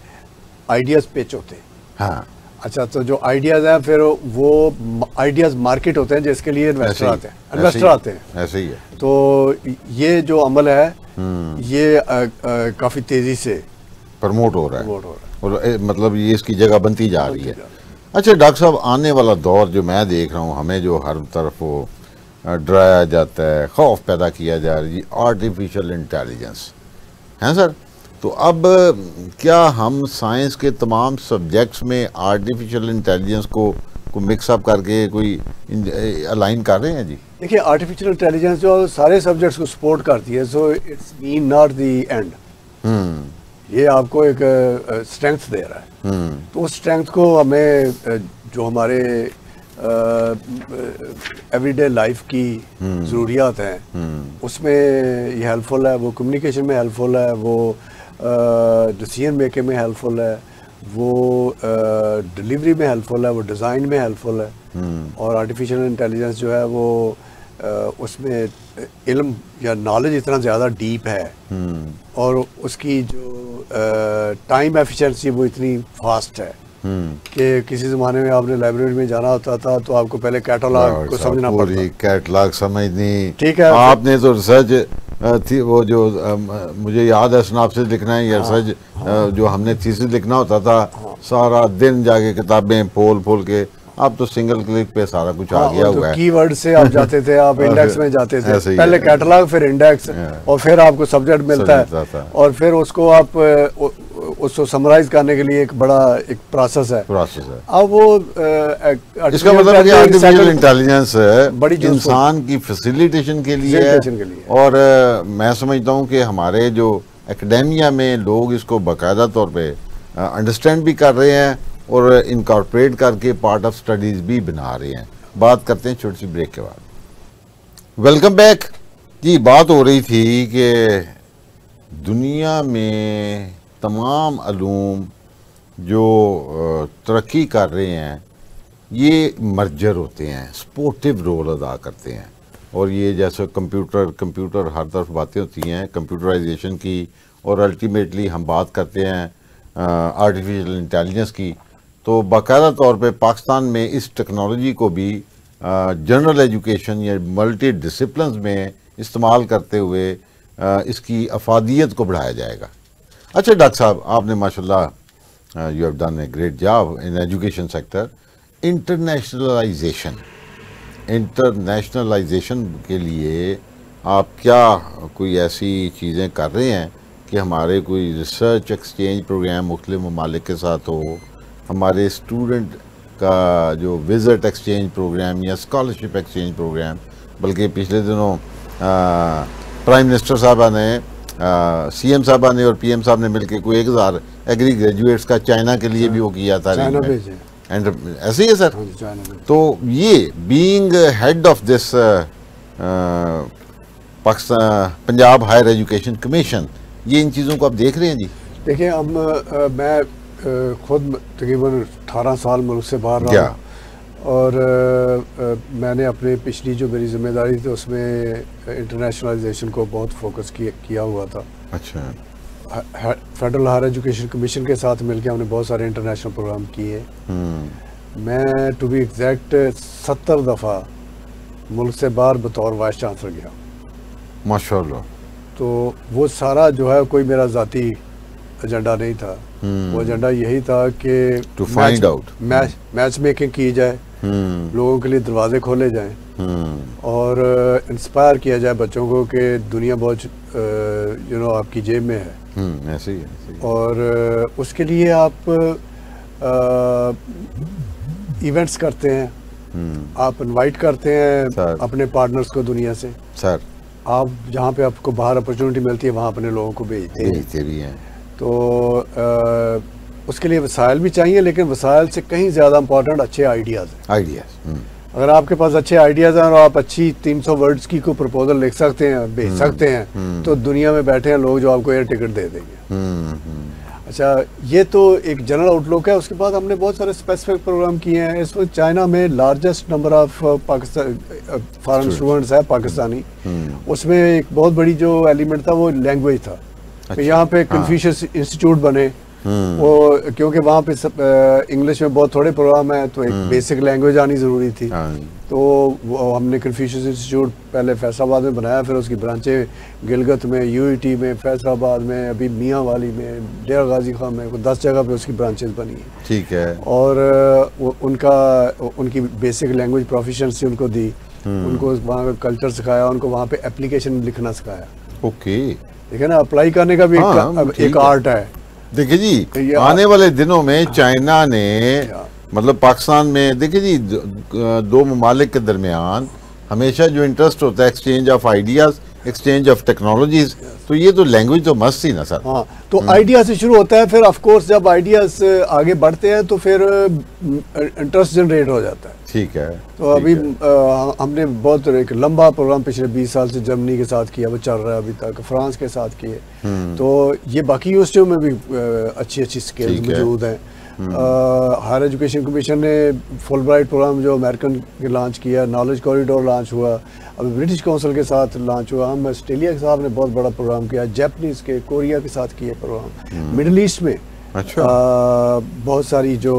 आइडियाज़ पिच होते हैं। हाँ अच्छा, तो जो आइडियाज़ हैं फिर वो आइडियाज़ मार्केट होते हैं जिसके लिए इन्वेस्टर आते हैं, ऐसे ही है। तो ये जो अमल है ये काफ़ी तेज़ी से प्रमोट हो रहा है और मतलब ये इसकी जगह बनती जा रही है। अच्छा डॉक्टर साहब, आने वाला दौर जो मैं देख रहा हूँ, हमें जो हर तरफ वो डराया जाता है, खौफ पैदा किया जा रहा है, आर्टिफिशियल इंटेलिजेंस हैं सर, तो अब क्या हम साइंस के तमाम सब्जेक्ट्स में आर्टिफिशियल इंटेलिजेंस को मिक्सअप करके कोई अलाइन कर रहे हैं जी? देखिए, आर्टिफिशियल इंटेलिजेंस जो सारे सब्जेक्ट्स को सपोर्ट करती है, so it's mean not the end. ये आपको एक स्ट्रेंथ दे रहा है, तो उस स्ट्रेंथ को हमें जो हमारे एवरीडे लाइफ की ज़रूरियात हैं उसमें ये हेल्पफुल है, वो कम्युनिकेशन में हेल्पफुल है, वो डिसीजन मेकिंग में हेल्पफुल है, वो डिलीवरी में हेल्पफुल है, वो डिज़ाइन में हेल्पफुल है। और आर्टिफिशियल इंटेलिजेंस जो है वो उसमें इल्म या नॉलेज इतना ज़्यादा डीप है और उसकी जो टाइम एफिशिएंसी वो इतनी फास्ट है कि किसी ज़माने में आपने लाइब्रेरी में जाना होता था तो आपको पहले कैटलॉग को समझना पड़ता, कैटलॉग समझनी, ठीक है, आपने तो रिसर्च थी वो जो मुझे याद है सिनॉप्सिस लिखना है या रिसर्च जो हमने थीसिस लिखना होता था, सारा दिन जाके किताबें फोल के, अब तो सिंगल क्लिक पे सारा कुछ आ गया हुआ है। कीवर्ड से आप जाते थे, आप इंडेक्स में जाते थे, पहले कैटलॉग फिर इंडेक्स और फिर आपको सब्जेक्ट मिलता है और फिर उसको आप उसको समराइज करने के लिए एक बड़ा एक प्रोसेस है। अब वो इसका मतलब कि आर्टिफिशियल इंटेलिजेंस बड़ी इंसान की फैसिलिटेशन के लिए है और मैं समझता हूँ कि हमारे जो एकेडेमिया में लोग इसको बाकायदा तौर पे अंडरस्टैंड भी कर रहे हैं और इनकॉर्पोरेट करके पार्ट ऑफ स्टडीज भी बना रहे हैं। बात करते हैं छोटी सी ब्रेक के बाद। वेलकम बैक जी। बात हो रही थी कि दुनिया में तमाम अलूम जो तरक्की कर रहे हैं ये मर्जर होते हैं, सपोर्टिव रोल अदा करते हैं और ये जैसे कंप्यूटर हर तरफ बातें होती हैं कंप्यूटराइजेशन की और अल्टीमेटली हम बात करते हैं आर्टिफिशियल इंटेलिजेंस की, तो बाकायदा तौर पे पाकिस्तान में इस टेक्नोलॉजी को भी जनरल एजुकेशन या मल्टी डिसिप्लिन्स में इस्तेमाल करते हुए इसकी अफादियत को बढ़ाया जाएगा। अच्छा डॉक्टर साहब, आपने माशाल्लाह you have done a great job in education sector. Internationalisation के लिए आप क्या कोई ऐसी चीज़ें कर रहे हैं कि हमारे कोई रिसर्च एक्सचेंज प्रोग्राम मुख्तलिफ ममालिक के साथ हो, हमारे स्टूडेंट का जो विज़िट एक्सचेंज प्रोग्राम या स्कॉलरशिप एक्सचेंज प्रोग्राम, बल्कि पिछले दिनों प्राइम मिनिस्टर साहबा ने सीएम साहबा ने और पीएम साहब ने मिलकर कोई 1000 एग्री ग्रेजुएट्स का चाइना के लिए भी वो किया था एंड ऐसे ही है सर। तो ये being head of this Pakistan Punjab higher education commission, ये इन चीज़ों को आप देख रहे हैं जी? देखिए, अब मैं खुद तकरीबन 18 साल मुल्क से बाहर रहा और मैंने अपने पिछली जो मेरी जिम्मेदारी थी उसमें इंटरनेशनलाइजेशन को बहुत फोकस किया हुआ था। अच्छा। फेडरल हायर एजुकेशन कमीशन के साथ मिलकर हमने बहुत सारे इंटरनेशनल प्रोग्राम किए। मैं टू बी एग्जैक्ट 70 दफ़ा मुल्क से बाहर बतौर वाइस चांसलर गया माशाल्लाह। तो वो सारा जो है कोई मेरा ज़ाती एजेंडा नहीं था, वो एजेंडा यही था कि to find out match making की जाए, लोगों के लिए दरवाजे खोले जाएं और इंस्पायर किया जाए बच्चों को कि दुनिया बहुत आपकी जेब में है। ऐसे ही। और उसके लिए आप इवेंट्स करते हैं, आप इनवाइट करते हैं अपने पार्टनर्स को दुनिया से सर, आप जहाँ पे आपको बाहर अपॉर्चुनिटी मिलती है वहाँ अपने लोगों को भेजते भी हैं। तो उसके लिए वसाइल भी चाहिए, लेकिन वसाइल से कहीं ज़्यादा इंपॉर्टेंट अच्छे आइडियाज़। अगर आपके पास अच्छे आइडियाज़ हैं और आप अच्छी 300 वर्ड्स की कोई प्रपोजल लिख सकते हैं, भेज सकते हैं, तो दुनिया में बैठे हैं लोग जो आपको एयर टिकट दे देंगे। अच्छा, ये तो एक जनरल आउटलुक है। उसके बाद हमने बहुत सारे स्पेसिफिक प्रोग्राम किए हैं। इस वक्त चाइना में largest number of Pakistan foreign students है पाकिस्तानी। उसमें एक बहुत बड़ी जो एलिमेंट था वो लैंग्वेज था। तो यहाँ पे कन्फ्यूशियस इंस्टीट्यूट बने वो क्योंकि वहाँ पे सब इंग्लिश में बहुत थोड़े प्रोग्राम है, तो एक बेसिक लैंग्वेज आनी ज़रूरी थी। तो वो हमने कन्फ्यूशियस इंस्टीट्यूट पहले फैसलाबाद में बनाया, फिर उसकी ब्रांचें गिलगित में, यूईटी में, फैसलाबाद में, अभी मियाँ वाली में, डेरा गाजी खां में, 10 जगह पे उसकी ब्रांचेस बनी हैं। ठीक है। और उनकी बेसिक लैंग्वेज प्रोफिशिएंसी उनको दी, उनको वहाँ का कल्चर सिखाया, उनको वहाँ पे एप्लीकेशन लिखना सिखाया। ओके, देखिए ना, अप्लाई करने का भी एक आर्ट है। देखिए जी, आने वाले दिनों में चाइना ने मतलब पाकिस्तान में, देखिए जी, दो ममालिक के दरमियान हमेशा जो इंटरेस्ट होता है exchange of ideas, exchange of technologies, तो ये तो लैंग्वेज तो मस्त ही ना सर। हाँ, तो आइडिया से शुरू होता है, फिर ऑफ कोर्स जब आइडियाज आगे बढ़ते हैं तो फिर इंटरेस्ट जनरेट हो जाता है। ठीक है। तो अभी हमने बहुत एक लंबा प्रोग्राम पिछले 20 साल से जर्मनी के साथ किया, वो चल रहा है अभी तक, फ्रांस के साथ किए। तो ये बाकी यूनिवर्सिटियों में भी अच्छी अच्छी स्किल्स मौजूद हैं। हायर एजुकेशन कमीशन ने फुलब्राइट प्रोग्राम जो अमेरिकन के लॉन्च किया, नॉलेज कॉरिडोर लॉन्च हुआ, अभी ब्रिटिश काउंसिल के साथ लॉन्च हुआ, हम ऑस्ट्रेलिया के साथ ने बहुत बड़ा प्रोग्राम किया, जापानीज़ के, कोरिया के साथ किए प्रोग्राम, मिडल ईस्ट में। अच्छा। बहुत सारी जो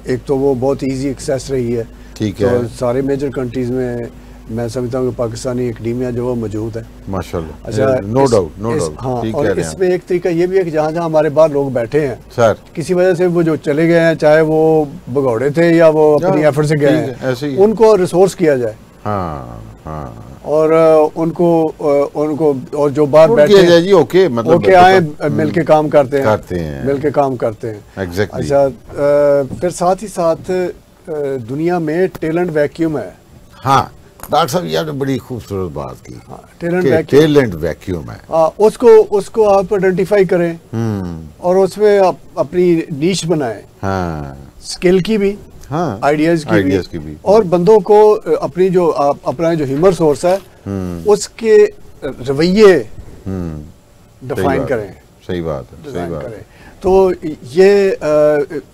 एक तो वो बहुत इजी एक्सेस रही है। ठीक है। तो सारे मेजर कंट्रीज़ में मैं समझता हूँ कि पाकिस्तानी एकेडमिया जो वो मौजूद है माशाल्लाह। अच्छा, नो डाउट। हाँ, और इसमें एक तरीका ये भी है कि जहाँ जहाँ हमारे बाहर लोग बैठे हैं सर, किसी वजह से वो जो चले गए हैं, चाहे वो भगौड़े थे या वो अपनी एफर्ट से गए हैं, उनको रिसोर्स किया जाए। हाँ हाँ। और उनको और जो बाहर बैठे हैं जी, ओके, मतलब ओके आए, मिलके काम करते हैं, मिलके काम करते हैं। एग्जैक्टली। अच्छा, फिर साथ ही साथ दुनिया में टैलेंट वैक्यूम है। हाँ डॉक्टर साहब, ये आपने बड़ी खूबसूरत बात की। हाँ, टैलेंट वैक्यूम है। उसको आप आइडेंटिफाई करें और उसमें अपनी नीश बनाएं। हाँ, स्किल की भी, हाँ, आइडियाज की भी, और बंदों को अपना जो ह्यूमर सोर्स है उसके रवैये डिफाइन करें। सही बात है, सही बात है। तो ये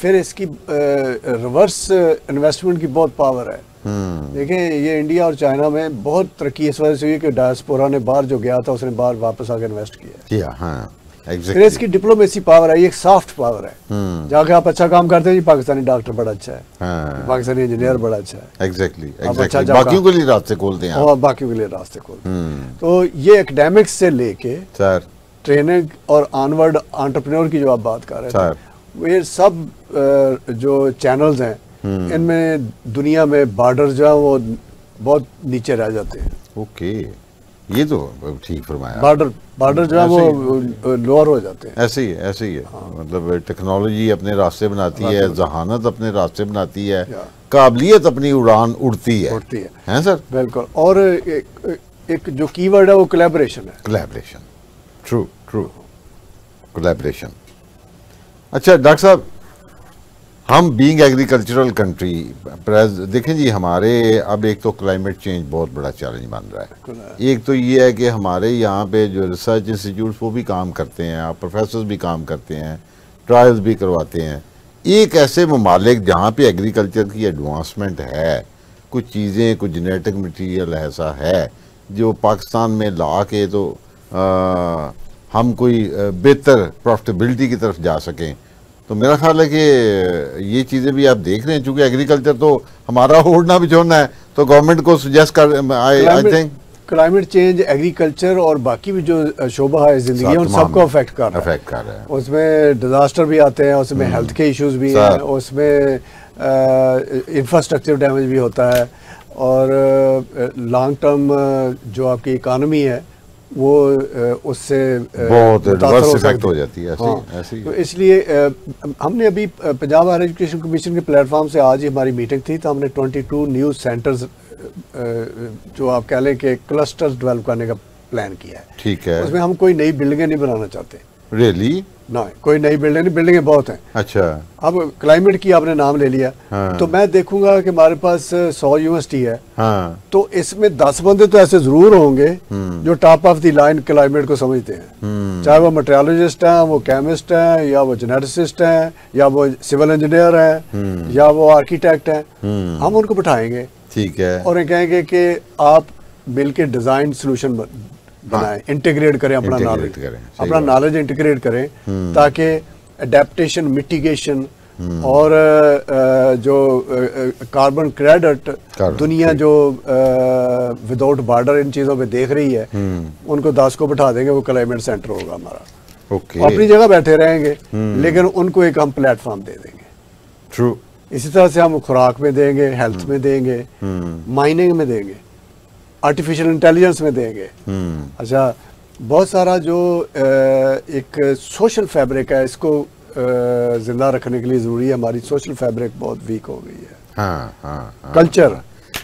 फिर इसकी रिवर्स इन्वेस्टमेंट की बहुत पावर है। देखें, ये इंडिया और चाइना में बहुत तरक्की इस वजह से हुई कि डायस्पोरा ने बाहर जो गया था उसने बाहर वापस आकर इन्वेस्ट किया। हाँ, फिर इसकी डिप्लोमेसी पावर है, ये एक सॉफ्ट पावर है। जाके आप अच्छा काम करते हैं जी, पाकिस्तानी डॉक्टर बड़ा अच्छा है, पाकिस्तानी इंजीनियर बड़ा अच्छा है। एग्जैक्टली, बाकियों के लिए रास्ते खोलते हैं, और बाकियों के लिए रास्ते खोलते हैं। तो ये एकेडमिक्स से लेके सर ट्रेनिंग और ऑनवर्ड एंटरप्रेन्योर की जो आप बात कर रहे हैं, ये सब जो चैनल्स हैं, इनमें दुनिया में बॉर्डर जो है वो बहुत नीचे रह जाते हैं। ओके, ये तो ठीक फरमाया। बॉर्डर जो है वो लोअर हो जाते हैं। ऐसे ही है। हाँ। मतलब टेक्नोलॉजी अपने रास्ते बनाती है, जहानत अपने रास्ते बनाती है, काबिलियत अपनी उड़ान उड़ती है हैं सर? बिल्कुल। और एक जो कीवर्ड है वो कोलैबोरेशन है। True collaboration. अच्छा डॉक्टर साहब, हम बीइंग एग्रीकल्चरल कंट्री, देखें जी, हमारे अब एक तो क्लाइमेट चेंज बहुत बड़ा चैलेंज बन रहा है। एक तो ये है कि हमारे यहाँ पे जो रिसर्च इंस्टीट्यूट्स वो भी काम करते हैं, आप प्रोफेसर्स भी काम करते हैं, ट्रायल्स भी करवाते हैं। एक ऐसे ममालिक जहाँ पे एग्रीकल्चर की एडवांसमेंट है, कुछ चीज़ें, कुछ जेनेटिक मटीरियल ऐसा है जो पाकिस्तान में ला के तो हम कोई बेहतर प्रॉफिटेबिलिटी की तरफ जा सकें। तो मेरा ख्याल है कि ये चीज़ें भी आप देख रहे हैं, चूँकि एग्रीकल्चर तो हमारा ओढ़ना बिछोड़ना है, तो गवर्नमेंट को सजेस्ट कर, I think climate change, agriculture और बाकी भी जो शोबा है ज़िंदगी, उन सबको अफेक्ट कर रहा है। उसमें डिजास्टर भी आते हैं, उसमें हेल्थ के इश्यूज भी हैं, उसमें इंफ्रास्ट्रक्चर डैमेज भी होता है, और लॉन्ग टर्म जो आपकी इकानमी है वो उससे बहुत रिवर्स इफेक्ट हो जाती है। ऐसी तो इसलिए हमने अभी पंजाब हायर एजुकेशन कमीशन के प्लेटफॉर्म से आज ही हमारी मीटिंग थी, तो हमने 22 न्यू सेंटर्स जो आप कह लें कि क्लस्टर्स डेवलप करने का प्लान किया है। ठीक है। उसमें हम कोई नई बिल्डिंगें नहीं बनाना चाहते। रियली? ना, कोई नई बिल्डिंगें बहुत हैं। अच्छा। अब क्लाइमेट की आपने नाम ले लिया। हाँ। तो मैं देखूंगा कि हमारे पास 100 यूनिवर्सिटी है। हाँ। तो इसमें 10 बंदे तो ऐसे जरूर होंगे जो top of the line climate को समझते हैं, चाहे वो मेट्रोलॉजिस्ट हैं, वो केमिस्ट हैं, या वो जेनेटिसिस्ट हैं, या वो सिविल इंजीनियर हैं, या वो आर्किटेक्ट हैं। हम उनको बिठाएंगे, ठीक है, और कहेंगे कि आप मिलकर डिजाइन सोल्यूशन बनाएं, इंटीग्रेट करें अपना Integrate नॉलेज, करें, सही अपना बात। नॉलेज इंटीग्रेट करें ताकि अडेप्टेशन, मिटिगेशन और जो कार्बन क्रेडिट Carbon, दुनिया ठीक। जो विदाउट बॉर्डर इन चीज़ों पे देख रही है, उनको 10 को बैठा देंगे, वो क्लाइमेट सेंटर होगा हमारा। ओके, वो अपनी जगह बैठे रहेंगे, लेकिन उनको एक हम प्लेटफॉर्म दे देंगे। ट्रू। इसी तरह से हम खुराक में देंगे, हेल्थ में देंगे, माइनिंग में देंगे, आर्टिफिशियल इंटेलिजेंस में देंगे। अच्छा, बहुत सारा जो एक सोशल फैब्रिक है, इसको जिंदा रखने के लिए ज़रूरी है। हमारी सोशल फैब्रिक बहुत वीक हो गई है। हाँ हाँ हाँ। कल्चर,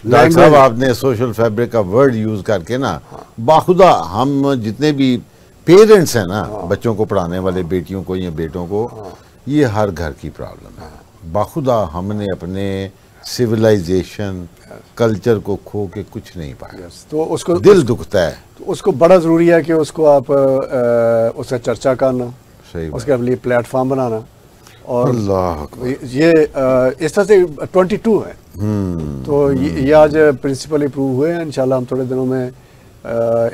डॉक्टर साहब, आपने सोशल फैब्रिक का वर्ड यूज करके ना, बाखुदा हम जितने भी पेरेंट्स हैं ना, बच्चों को पढ़ाने वाले, बेटियों को या बेटों को, ये हर घर की प्रॉब्लम है। बाखुदा हमने अपने सिविलाइजेशन, कल्चर को खो के कुछ नहीं पाया। तो उसको दिल दुखता है। तो उसको बड़ा ज़रूरी है कि उसको आप उससे चर्चा करना, सही बात। उसके लिए प्लेटफॉर्म बनाना। और अल्लाह अकबर। ये इस तरह से 22 है। तो ये आज प्रिंसिपल अप्रूव हुए हैं। इंशाल्लाह हम थोड़े दिनों में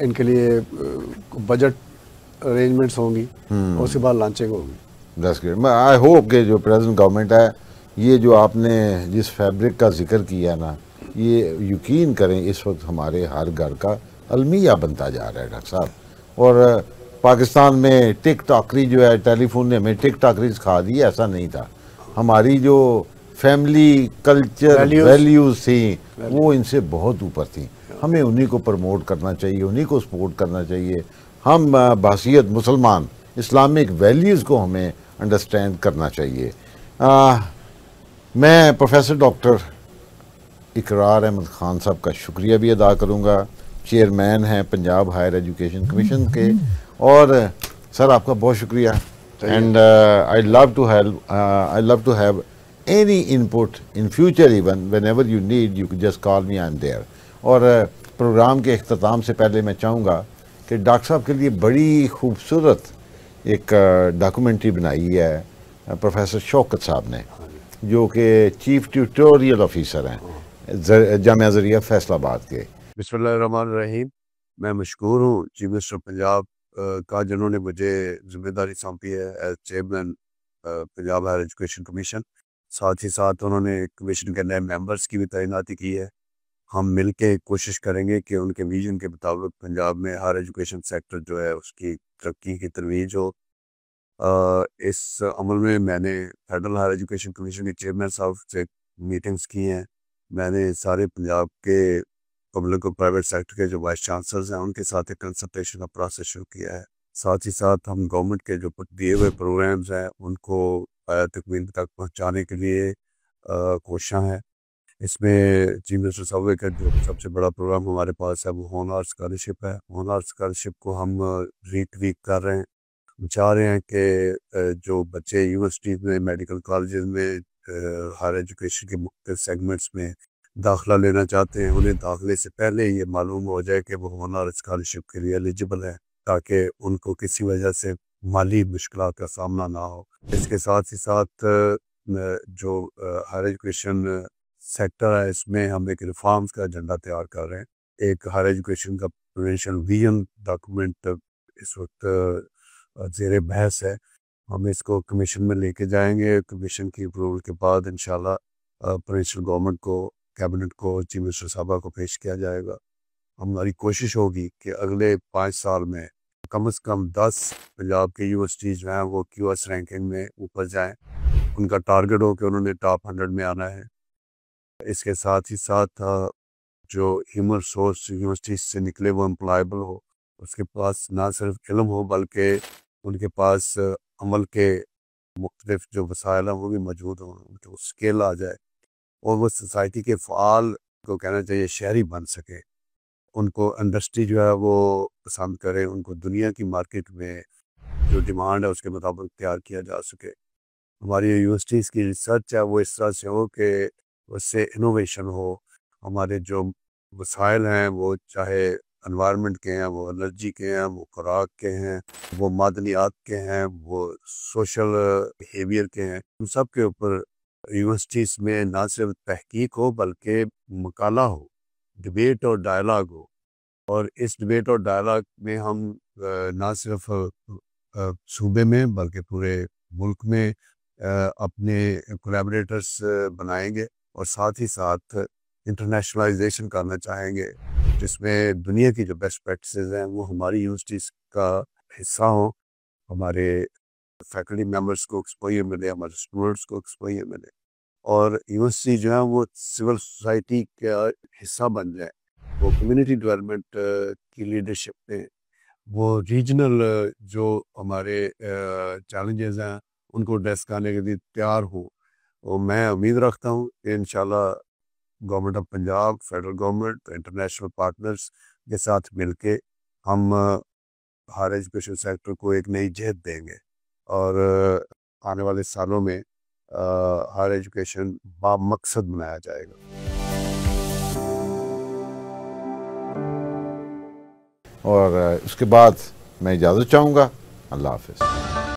इनके लिए बजट अरेंजमेंट्स होंगी और उसके बाद लॉन्चिंग होगी। That's great. मैं आई होप कि जो प्रेजेंट गवर्नमेंट है, ये जो आपने जिस फैब्रिक का जिक्र किया ना, ये यकीन करें इस वक्त हमारे हर घर का अलमिया बनता जा रहा है डॉक्टर साहब। और पाकिस्तान में टिक टॉकरी जो है, टेलीफोन ने हमें टिक टॉकरी सिखा दी, ऐसा नहीं था। हमारी जो फैमिली कल्चर वैल्यूज थी वो इनसे बहुत ऊपर थी। हमें उन्हीं को प्रमोट करना चाहिए, उन्हीं को सपोर्ट करना चाहिए। हम बहसीयत मुसलमान इस्लामिक वैल्यूज़ को हमें अंडरस्टैंड करना चाहिए। मैं प्रोफेसर डॉक्टर इकरार अहमद ख़ान साहब का शुक्रिया भी अदा करूँगा। चेयरमैन हैं पंजाब हायर एजुकेशन कमीशन के। और सर, आपका बहुत शुक्रिया। And I love to have any input in future, even whenever you need you just call me, I am there. और प्रोग्राम के अख्ताम से पहले मैं चाहूँगा कि डॉक्टर साहब के लिए बड़ी खूबसूरत एक डॉक्यूमेंट्री बनाई है प्रोफेसर शौकत साहब ने, जो कि चीफ ट्यूटोरियल ऑफिसर हैं जामिया ज़रिया फैसलाबाद के। बिस्मिल्लाहिर्रहमानिर्रहीम। मैं मशकूर हूँ चीफ मिनिस्टर पंजाब का, जिन्होंने मुझे जिम्मेदारी सौंपी है as chairman Punjab higher education commission. साथ ही साथ उन्होंने कमीशन के नए मेंबर्स की भी तैनाती की है। हम मिल के कोशिश करेंगे कि उनके विजन के मुताबिक पंजाब में हायर एजुकेशन सेक्टर जो है उसकी तरक्की की तरवीज हो। इस अमल में मैंने फेडरल हायर एजुकेशन कमीशन के चेयरमैन साहब से मीटिंग्स की हैं। मैंने सारे पंजाब के पब्लिक और प्राइवेट सेक्टर के जो वाइस चांसलर्स हैं उनके साथ एक कंसल्टेशन का प्रोसेस शुरू किया है। साथ ही साथ हम गवर्नमेंट के जो दिए हुए प्रोग्राम्स हैं उनको तकमील तक पहुँचाने के लिए कोशिशां हैं। इसमें चीफ मिनिस्टर साहब का जो सबसे बड़ा प्रोग्राम हमारे पास है वो होनहार स्कॉलरशिप है। होनहार स्कॉलरशिप को हम रीट्वीक कर रहे हैं। हम चाह रहे हैं कि जो बच्चे यूनिवर्सिटीज़ में, मेडिकल कॉलेजेस में, हायर एजुकेशन के मुख्तलिफ सेगमेंट्स में दाखिला लेना चाहते हैं, उन्हें दाखिले से पहले ये मालूम हो जाए कि वो होनहार स्कॉलरशिप के लिए एलिजिबल है, ताकि उनको किसी वजह से माली मुश्किल का सामना ना हो। इसके साथ ही साथ जो हायर एजुकेशन सेक्टर है, इसमें हम एक रिफॉर्म्स का एजेंडा तैयार कर रहे हैं। एक हायर एजुकेशन का प्रोविंशियल विजन डॉक्यूमेंट इस वक्त ज़ेरे बहस है। हम इसको कमीशन में लेके जाएंगे। कमीशन की अप्रूवल के बाद इंशाल्लाह प्रोविंशियल गवर्नमेंट को, कैबिनेट को, चीफ मिनिस्टर साहबा को पेश किया जाएगा। हमारी कोशिश होगी कि अगले 5 साल में कम से कम 10 पंजाब की यूनिवर्सिटीज़ जो हैं वो QS रैंकिंग में ऊपर जाएं। उनका टारगेट हो कि उन्होंने टॉप 100 में आना है। इसके साथ ही साथ जो ह्यूमन रिसोर्स यूनिवर्सिटी से निकले वो एम्प्लॉयबल हो, उसके पास ना सिर्फ इल्म हो बल्कि उनके पास अमल के मुख्तलिफ जो वसाइल हैं वो भी मौजूद हों, उनको स्किल आ जाए और वो सोसाइटी के फ़ाल को कहना चाहिए शहरी बन सके। उनको इंडस्ट्री जो है वो पसंद करे, उनको दुनिया की मार्केट में जो डिमांड है उसके मुताबिक तैयार किया जा सके। हमारी यूनिवर्सिटीज़ की रिसर्च है वो इस तरह से हो कि उससे इनोवेशन हो। हमारे जो वसाइल हैं वो चाहे एनवायरनमेंट के हैं, वो एनर्जी के हैं, वो खुराक के हैं, वो मादनियात के हैं, वो सोशल बिहेवियर के हैं, उन सब के ऊपर यूनिवर्सिटीज़ में ना सिर्फ तहकीक हो बल्कि मकाला हो, डिबेट और डायलाग हो। और इस डिबेट और डायलॉग में हम ना सिर्फ सूबे में बल्कि पूरे मुल्क में अपने कोलैबोरेटर्स बनाएंगे और साथ ही साथ इंटरनेशनलाइजेशन करना चाहेंगे, जिसमें दुनिया की जो बेस्ट प्रैक्टिसेस हैं वो हमारी यूनिवर्सिटीज़ का हिस्सा हों, हमारे फैकल्टी मेंबर्स को एक्सपोजर मिले, हमारे स्टूडेंट्स को एक्सपोजर मिले और यूनिवर्सिटी जो है वो सिविल सोसाइटी का हिस्सा बन जाए। वो कम्युनिटी डेवलपमेंट की लीडरशिप में वो रीजनल जो हमारे चैलेंजेस हैं उनको एड्रेस करने के लिए तैयार हो। तो मैं उम्मीद रखता हूँ कि इंशाल्लाह government of Punjab, federal government, international partners के साथ मिलके हम हायर एजुकेशन सेक्टर को एक नई जहत देंगे और आने वाले सालों में हायर एजुकेशन बामकसद बनाया जाएगा। और उसके बाद मैं इजाज़त चाहूँगा। अल्लाह हाफ़िज़।